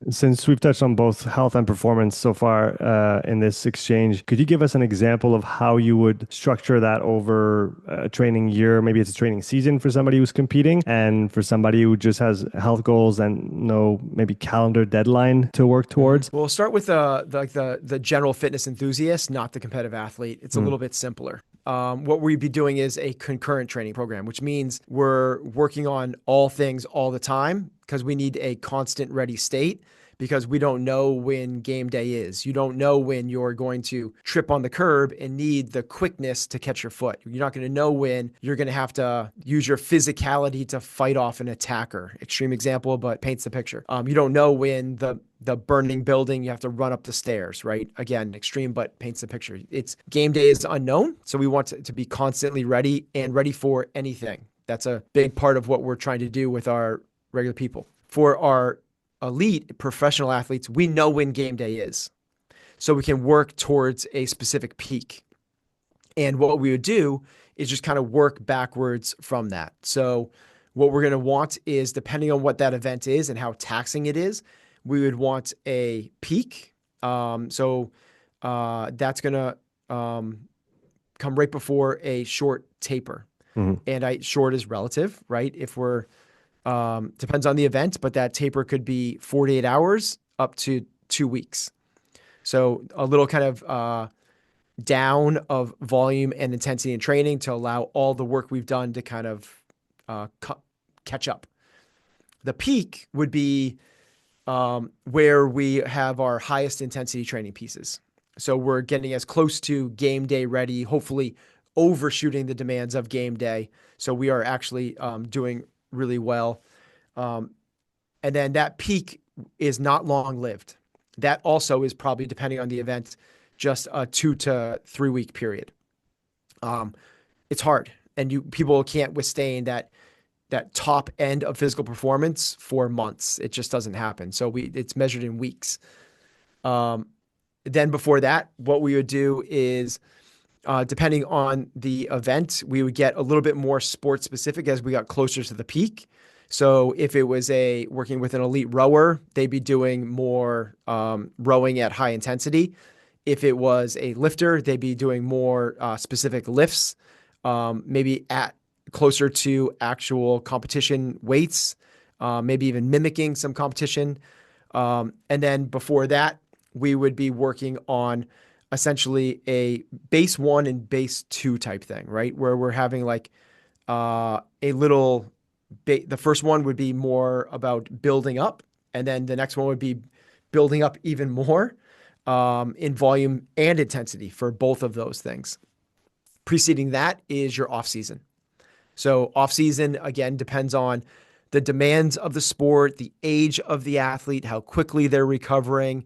Since we've touched on both health and performance so far in this exchange, could you give us an example of how you would structure that over a training year? Maybe it's a training season for somebody who's competing, and for somebody who just has health goals and no maybe calendar deadline to work towards. We'll start with the general fitness enthusiast, not the competitive athlete. It's a little bit simpler. What we'd be doing is a concurrent training program, which means we're working on all things all the time because we need a constant ready state, because we don't know when game day is. You don't know when you're going to trip on the curb and need the quickness to catch your foot. You're not going to know when you're going to have to use your physicality to fight off an attacker. Extreme example, but paints the picture. You don't know when the burning building, you have to run up the stairs, right? Again, extreme, but paints the picture. It's game day is unknown. So we want to be constantly ready and ready for anything. That's a big part of what we're trying to do with our regular people. For our elite professional athletes, we know when game day is. So we can work towards a specific peak. And what we would do is just kind of work backwards from that. So what we're going to want is, depending on what that event is and how taxing it is, we would want a peak. That's going to come right before a short taper. And short is relative, right? If we're depends on the event, but that taper could be 48 hours up to 2 weeks. So a little kind of down of volume and intensity in training to allow all the work we've done to kind of catch up. The peak would be where we have our highest intensity training pieces. So we're getting as close to game day ready, hopefully overshooting the demands of game day. So we are actually doing really well. And then that peak is not long lived. That also is probably, depending on the event, just a 2 to 3 week period. It's hard, and people can't withstand that top end of physical performance for months. It just doesn't happen. So it's measured in weeks. Then before that, what we would do is, depending on the event, we would get a little bit more sport specific as we got closer to the peak. So if it was working with an elite rower, they'd be doing more rowing at high intensity. If it was a lifter, they'd be doing more specific lifts, maybe at closer to actual competition weights, maybe even mimicking some competition. And then before that, we would be working on essentially a base 1 and base 2 type thing, right? Where we're having like a little, the first one would be more about building up. And then the next one would be building up even more in volume and intensity for both of those things. Preceding that is your off season. So off season, again, depends on the demands of the sport, the age of the athlete, how quickly they're recovering,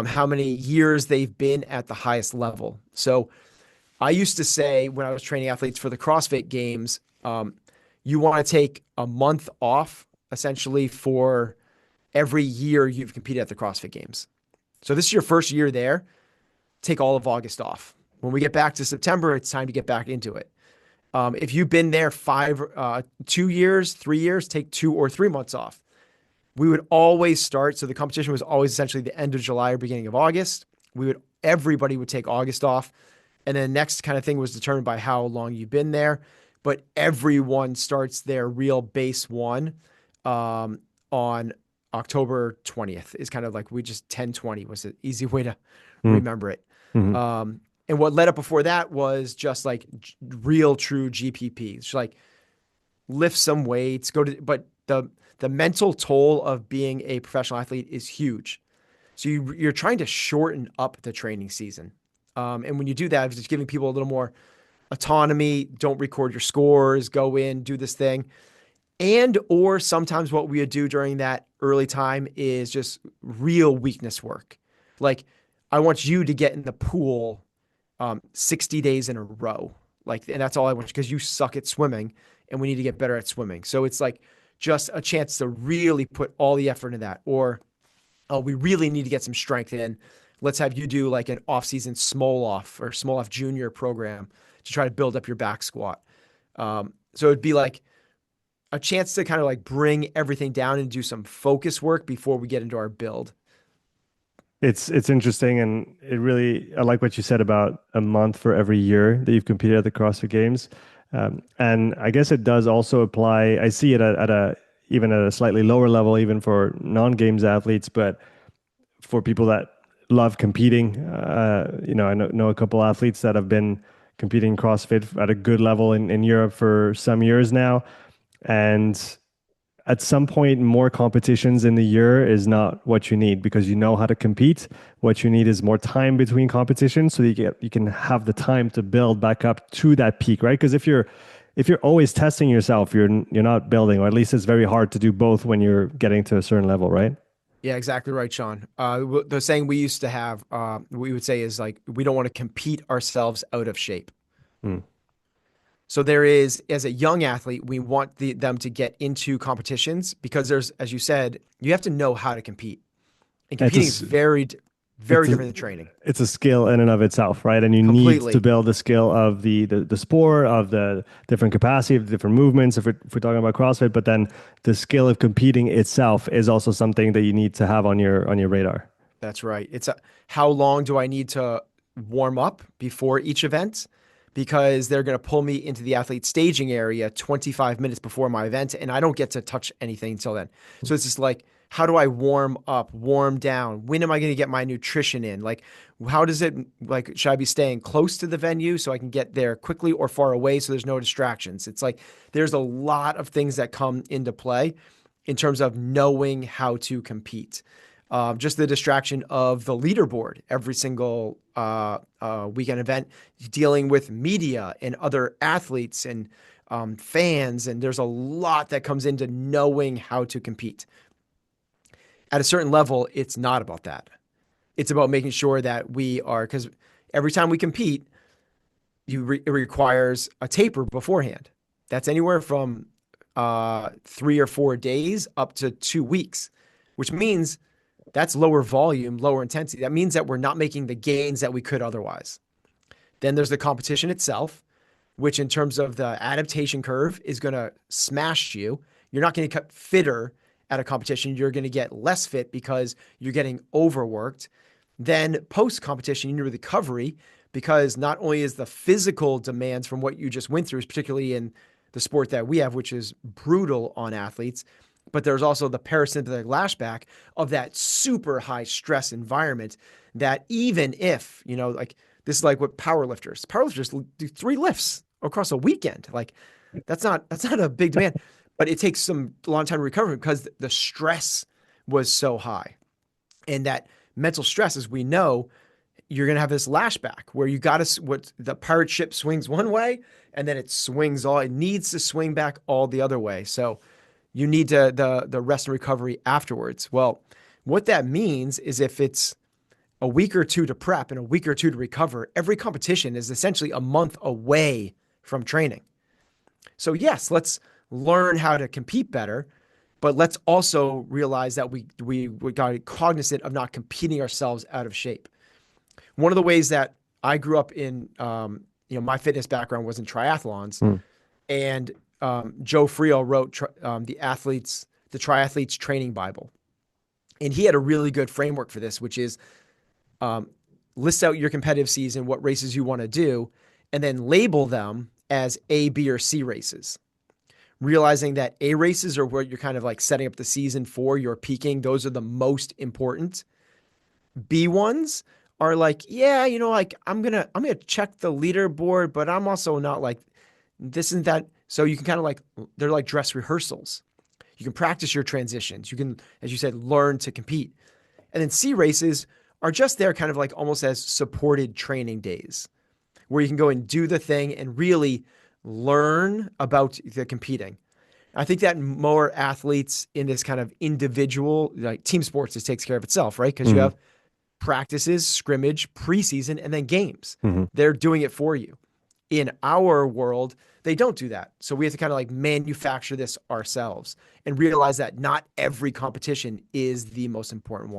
how many years they've been at the highest level. So I used to say, when I was training athletes for the CrossFit Games, you want to take a month off essentially for every year you've competed at the CrossFit Games. So this is your first year there. Take all of August off. When we get back to September, it's time to get back into it. If you've been there 2 years, 3 years, take 2 or 3 months off. We would always start. So the competition was always essentially the end of July or beginning of August. Everybody would take August off. And then the next kind of thing was determined by how long you've been there. But everyone starts their real base 1 on October 20th. Is kind of like 10/20 was an easy way to remember it. And what led up before that was just like real true GPP. It's like lift some weights, but the mental toll of being a professional athlete is huge. So you're trying to shorten up the training season. And when you do that, it's just giving people a little more autonomy. Don't record your scores, go in, do this thing. Or sometimes what we would do during that early time is just real weakness work. Like, I want you to get in the pool 60 days in a row. And that's all I want, because you suck at swimming and we need to get better at swimming. So it's like just a chance to really put all the effort into that. Or, we really need to get some strength in. Let's have you do like an off-season Smoloff or Smoloff Junior program to try to build up your back squat. So it'd be like a chance to kind of like bring everything down and do some focus work before we get into our build. It's interesting, and it really I like what you said about a month for every year that you've competed at the CrossFit Games, and I guess it does also apply. I see it at a even at a slightly lower level, even for non-games athletes, but for people that love competing, I know a couple athletes that have been competing CrossFit at a good level in Europe for some years now, and at some point, more competitions in the year is not what you need because you know how to compete. What you need is more time between competitions so you can have the time to build back up to that peak, right? Because if you're always testing yourself, you're not building, or at least it's very hard to do both when you're getting to a certain level, right? Yeah, exactly right, Sean. The saying we used to have, we would say is like, we don't want to compete ourselves out of shape. Mm. So there is, as a young athlete, we want them to get into competitions because there's, as you said, you have to know how to compete. And It's a, competing is s- very it's a, different than training. it's a skill in and of itself, right? And you need to Completely. build the skill of the sport, of the different capacity, of the different movements, if we're talking about CrossFit, but then the skill of competing itself is also something that you need to have on your radar. That's right. How long do I need to warm up before each event? Because they're going to pull me into the athlete staging area 25 minutes before my event, and I don't get to touch anything until then. So it's just like, how do I warm up, warm down? When am I going to get my nutrition in? Like, how does it, like, should I be staying close to the venue so I can get there quickly or far away so there's no distractions? It's like, there's a lot of things that come into play in terms of knowing how to compete. Just the distraction of the leaderboard every single weekend event, dealing with media and other athletes and fans. And there's a lot that comes into knowing how to compete. At a certain level, it's not about that. It's about making sure that we are, because every time we compete, it requires a taper beforehand. That's anywhere from 3 or 4 days up to 2 weeks, which means that's lower volume, lower intensity. That means that we're not making the gains that we could otherwise. Then there's the competition itself, which in terms of the adaptation curve is going to smash you. You're not going to get fitter at a competition. You're going to get less fit because you're getting overworked. Then post-competition, you need recovery because not only is the physical demands from what you just went through, particularly in the sport that we have, which is brutal on athletes, but there's also the parasympathetic lashback of that super high stress environment that even if, like this is like what powerlifters do 3 lifts across a weekend. Like that's not a big demand, but it takes some long time to recover because the stress was so high. And that mental stress, as we know, you're going to have this lashback where you got to, what the pirate ship swings one way and then it needs to swing back all the other way. So you need the rest and recovery afterwards. Well, what that means is if it's a week or two to prep and a week or two to recover, every competition is essentially a month away from training. So yes, let's learn how to compete better, but let's also realize that we got cognizant of not competing ourselves out of shape. One of the ways that I grew up in, my fitness background was in triathlons, and Joe Friel wrote the Triathletes Training Bible. And he had a really good framework for this, which is list out your competitive season, what races you want to do, and then label them as A, B, or C races. Realizing that A races are where you're kind of like setting up the season for, you're peaking. Those are the most important. B ones are like, yeah, like I'm gonna check the leaderboard, but I'm also not like this and that. So you can kind of like, they're like dress rehearsals. You can practice your transitions. You can, as you said, learn to compete. And then C races are just there kind of like almost as supported training days where you can go and do the thing and really learn about the competing. I think that more athletes in this kind of individual, like team sports, just takes care of itself, right? Because you have practices, scrimmage, preseason, and then games. Mm-hmm. They're doing it for you. In our world, they don't do that. So we have to kind of like manufacture this ourselves and realize that not every competition is the most important one.